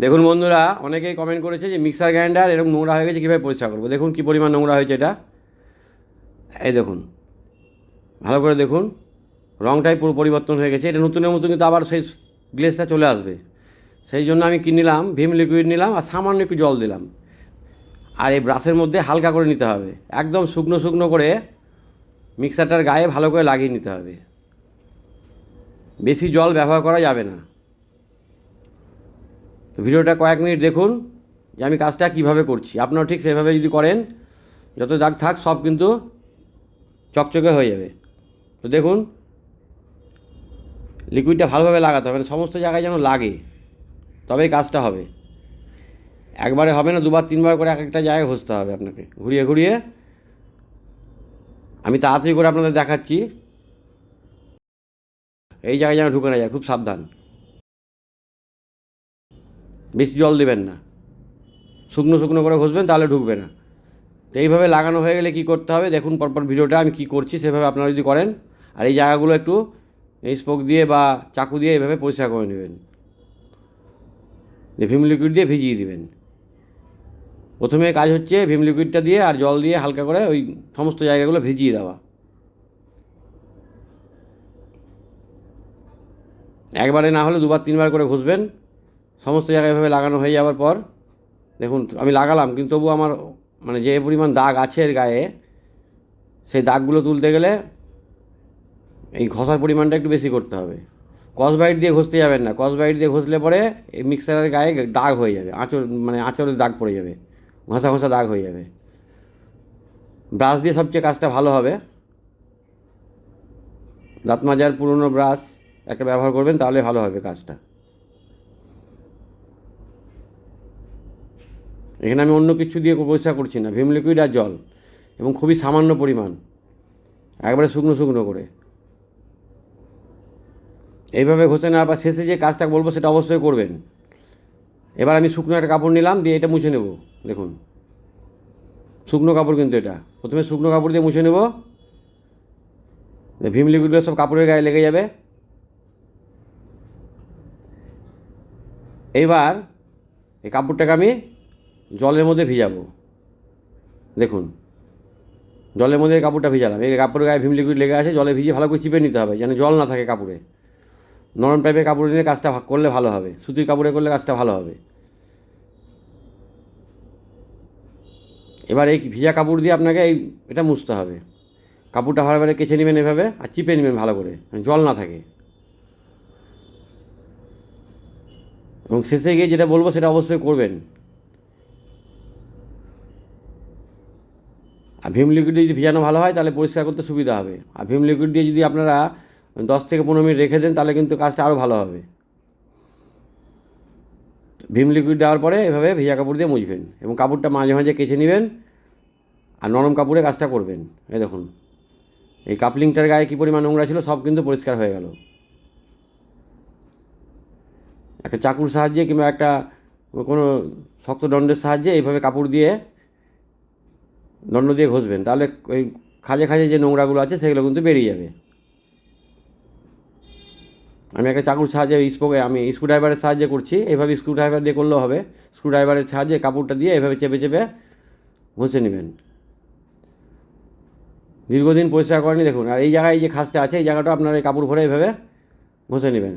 দেখুন বন্ধুরা, অনেকেই কমেন্ট করেছে যে মিক্সার গ্রাইন্ডার এরকম নোংরা হয়ে গেছে, কীভাবে পরিষ্কার করবো। দেখুন কী পরিমাণ নোংরা হয়েছে এটা। এই দেখুন, ভালো করে দেখুন, রঙটাই পুরো পরিবর্তন হয়ে গেছে। এটা নতুনের মতো কিন্তু আবার সেই গ্লেসটা চলে আসবে। সেই জন্য আমি কী নিলাম, ভিম লিকুইড নিলাম আর সামান্য একটু জল দিলাম। আর এই ব্রাশের মধ্যে হালকা করে নিতে হবে, একদম শুকনো শুকনো করে মিক্সারটার গায়ে ভালো করে লাগিয়ে নিতে হবে। বেশি জল ব্যবহার করা যাবে না। তো ভিডিওটা কয়েক মিনিট দেখুন যে আমি কাজটা কীভাবে করছি। আপনারাও ঠিক সেভাবে যদি করেন, যত দাগ থাক সব কিন্তু চকচকে হয়ে যাবে। তো দেখুন, লিকুইডটা ভালোভাবে লাগাতে হবে, মানে সমস্ত জায়গায় যেন লাগে, তবেই কাজটা হবে। একবারে হবে না, দুবার তিনবার করে এক একটা জায়গায় ঘষতে হবে আপনাকে, ঘুরিয়ে ঘুরিয়ে। আমি তাড়াতাড়ি করে আপনাদের দেখাচ্ছি। এই জায়গায় যেন ঢুকে না যায়, খুব সাবধান। বেশি জল দেবেন না, শুকনো শুকনো করে ঘষবেন, তাহলে ঢুকবে না। তো এইভাবে লাগানো হয়ে গেলে কী করতে হবে দেখুন পরপর ভিডিওটা আমি কী করছি, সেভাবে আপনারা যদি করেন। আর এই জায়গাগুলো একটু এই স্পোক দিয়ে বা চাকু দিয়ে এইভাবে পরিষ্কার করে নেবেন, ভিম লিকুইড দিয়ে ভিজিয়ে দেবেন। প্রথমে কাজ হচ্ছে ভিম লিকুইডটা দিয়ে আর জল দিয়ে হালকা করে ওই সমস্ত জায়গাগুলো ভিজিয়ে দেওয়া। একবারে না হলে দুবার তিনবার করে ঘষবেন। সমস্ত জায়গায় এভাবে লাগানো হয়ে যাওয়ার পর দেখুন আমি লাগালাম, কিন্তু তবু আমার মানে যে পরিমাণ দাগ আছে এর গায়ে, সেই দাগগুলো তুলতে গেলে এই ঘষার পরিমাণটা একটু বেশি করতে হবে। কসবাইট দিয়ে ঘষতে যাবেন না, কসবাইট দিয়ে ঘষলে পরে এই মিক্সারের গায়ে দাগ হয়ে যাবে, আঁচড় মানে আঁচড়ের দাগ পড়ে যাবে, ঘষা ঘষা দাগ হয়ে যাবে। ব্রাশ দিয়ে সবচেয়ে কাজটা ভালো হবে। দাঁত মাজার পুরনো ব্রাশ একটা ব্যবহার করবেন, তাহলে ভালো হবে কাজটা। এখানে আমি অন্য কিছু দিয়ে পরিষ্কার করছি না, ভিম লিকুইড আর জল, এবং খুবই সামান্য পরিমাণ, একবারে শুকনো শুকনো করে এইভাবে ঘষে নেওয়ার পর শেষে যে কাজটা বলবো সেটা অবশ্যই করবেন। এবার আমি শুকনো একটা কাপড় নিলাম, দিয়ে এটা মুছে নেব। দেখুন শুকনো কাপড়, কিন্তু এটা প্রথমে শুকনো কাপড় দিয়ে মুছে নেব। ভিম লিকুইডগুলো সব কাপড়ের গায়ে লেগে যাবে। এইবার এই কাপড়টাকে আমি জলের মধ্যে ভিজাবো। দেখুন জলের মধ্যে কাপড়টা ভিজালাম, এই কাপড়ের গায়ে ভিম লিকুইড লেগে আছে, জলে ভিজিয়ে ভালো করে চিপে নিতে হবে যেন জল না থাকে কাপড়ে। নরম টাইপের কাপড় নিয়ে কাজটা করলে ভালো হবে, সুতির কাপড়ে করলে কাজটা ভালো হবে। এবার এই ভিজা কাপড় দিয়ে আপনাকে এটা মুছতে হবে। কাপড়টা ভালোভাবে কেচে নেবেন এভাবে, আর চিপে নেবেন ভালো করে, জল না থাকে। এবং শেষে গিয়ে যেটা বলবো সেটা অবশ্যই করবেন। আর ভিম লিকুইড দিয়ে যদি ভিজানো ভালো হয় তাহলে পরিষ্কার করতে সুবিধা হবে। আর ভিম লিকুইড দিয়ে যদি আপনারা 10 থেকে 15 মিনিট রেখে দেন, তাহলে কিন্তু কাজটা আরও ভালো হবে। ভিম লিকুইড দেওয়ার পরে এভাবে ভিজা কাপড় দিয়ে মুছবেন, এবং কাপড়টা মাঝে মাঝে কেচে নেবেন, আর নরম কাপড়ে কাজটা করবেন। এই দেখুন এই কাপলিংটার গায়ে কী পরিমাণ নোংরা ছিল, সব কিন্তু পরিষ্কার হয়ে গেল। একটা চাকুর সাহায্যে কিংবা একটা কোনো শক্ত দণ্ডের সাহায্যে এইভাবে কাপড় দিয়ে দণ্ড দিয়ে ঘষবেন, তাহলে ওই খাঁজে খাঁজে যে নোংরাগুলো আছে সেগুলো কিন্তু বেরিয়ে যাবে। আমি একটা চাকুর সাহায্যে আমি স্ক্রুড্রাইভারের সাহায্যে করছি, এইভাবে স্ক্রুড্রাইভার দিয়ে করলেও হবে। স্ক্রুড্রাইভারের সাহায্যে কাপড়টা দিয়ে এভাবে চেপে চেপে ঘষে নেবেন। দীর্ঘদিন পরিষ্কার করেনি দেখুন। আর এই জায়গায় যে খাঁজটা আছে, এই জায়গাটা আপনার এই কাপড় ভরে এভাবে ঘষে নেবেন।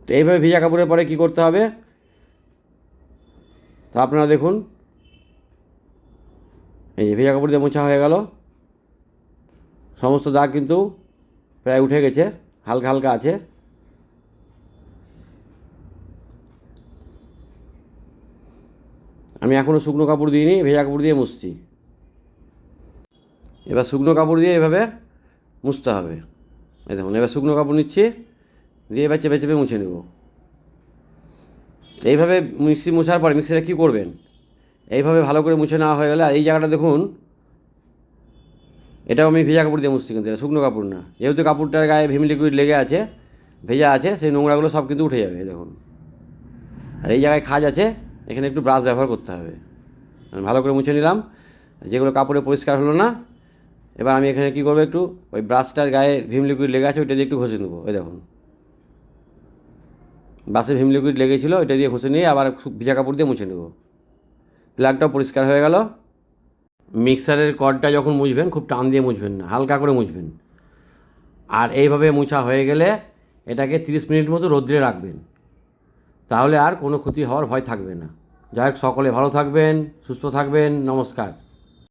তো এইভাবে ভিজা কাপড়ের পরে কী করতে হবে, তো আপনারা দেখুন এই যে ভিজা কাপড় দিয়ে মোছা হয়ে গেল। সমস্ত দাগ কিন্তু প্রায় উঠে গেছে, হালকা হালকা আছে। আমি এখনও শুকনো কাপড় দিইনি, ভেজা কাপড় দিয়ে মুছছি। এবার শুকনো কাপড় দিয়ে এভাবে মুছতে হবে। এই দেখুন এবার শুকনো কাপড় নিচ্ছি, দিয়ে এবার চেপে চেপে মুছে নেব। এইভাবে মিক্সি মোছার পরে মিক্সিটা কী করবেন, এইভাবে ভালো করে মুছে নেওয়া হয়ে গেলে, আর এই জায়গাটা দেখুন এটাও আমি ভেজা কাপড় দিয়ে মুছছি, কিন্তু এটা শুকনো কাপড় না। যেহেতু কাপড়টার গায়ে ভিম লিকুইড লেগে আছে, ভেজা আছে, সেই নোংরাগুলো সব কিন্তু উঠে যাবে। দেখুন আর এই জায়গায় খাঁজ আছে, এখানে একটু ব্রাশ ব্যবহার করতে হবে। ভালো করে মুছে নিলাম, যেগুলো কাপড়ে পরিষ্কার হলো না। এবার আমি এখানে কী করবো, একটু ওই ব্রাশটার গায়ে ভিম লিকুইড লেগে আছে ওইটা দিয়ে একটু ঘষে নেবো। ওই দেখুন বাসে ভিম লিকুইড লেগেছিলো, এটা দিয়ে ঘষে নিয়ে আবার ভিজা কাপড় দিয়ে মুছে নেব। প্লাগটাও পরিষ্কার হয়ে গেল। মিক্সারের কর্ডটা যখন মুছবেন খুব টান দিয়ে মুছবেন না, হালকা করে মুছবেন। আর এইভাবে মোছা হয়ে গেলে এটাকে 30 মিনিট মতো রোদ্রে রাখবেন, তাহলে আর কোনো ক্ষতি হওয়ার ভয় থাকবে না। যাই হোক, সকলে ভালো থাকবেন, সুস্থ থাকবেন, নমস্কার।